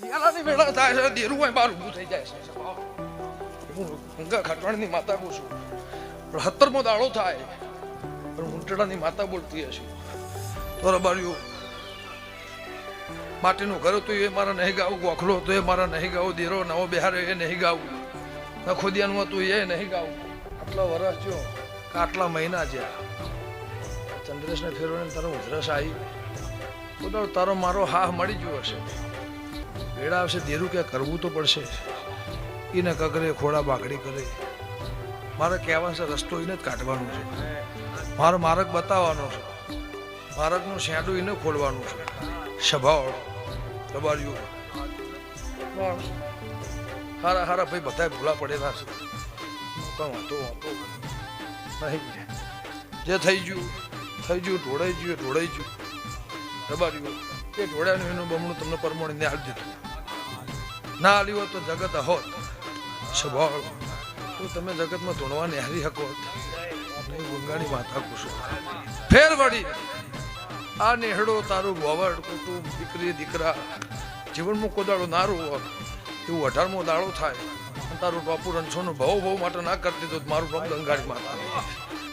યાલાની વેળા થાય છે દેરું હોય બાર ઊભું થઈ જાય છે હું ગંગા ખાટવાણની માતા કહું છું પણ 17મો દાડો થાય પણ ઊંટડાની માતા બોલતી હશે તો રબાર્યું માટીનું ઘર હતું એ મારા નહીં ગાવું, ગોખલો હતો એ મારા નહીં ગાવું, દેરો નવો બિહાર એ નહીં ગાવું, નખોદિયાનું હતું એ નહીં ગાવું. આટલા વર્ષ જો આટલા મહિના જ્યાં ચંદ્રેશને ફેરવીને તારો ઉધરસ આવી તો તારો મારો હા મળી ગયો હશે. વેળા આવશે દેરું કે કરવું તો પડશે. એને કગરે ખોડા બાગડી કરે. મારે કહેવાનો છે રસ્તો એને જ કાઢવાનો છે, મારો માર્ગ બતાવવાનો છે, માર્ગનું શેડું એને ખોલવાનું છે. સ્વભાવ દબાડ્યું હારા હારા ભાઈ બધા ભૂલા પડેલા છે. વાંધો નહીં, જે થઈ ગયું ઢોળાઈ ગયું દબાડ્યું. એ ઢોળ્યાનું એનું બમણું તમને પરમોણીને હાલ દીધું. ના હાલ્યું હોત તો જગત હોત. સ્વભાવ તો તમે જગતમાં ધૂણવા નિહારી શકો ગંગાની માતા કુશો ફેર વળી આ નેહડો તારું વવડ કુટુંબ દીકરી દીકરા જીવનમાં કોદાળો નારું હોત એવું 18મો દાડો થાય તારું બાપુ રણછોડનું ભાવ માટે ના કરતી તો મારું નામ ગંગાની માતા.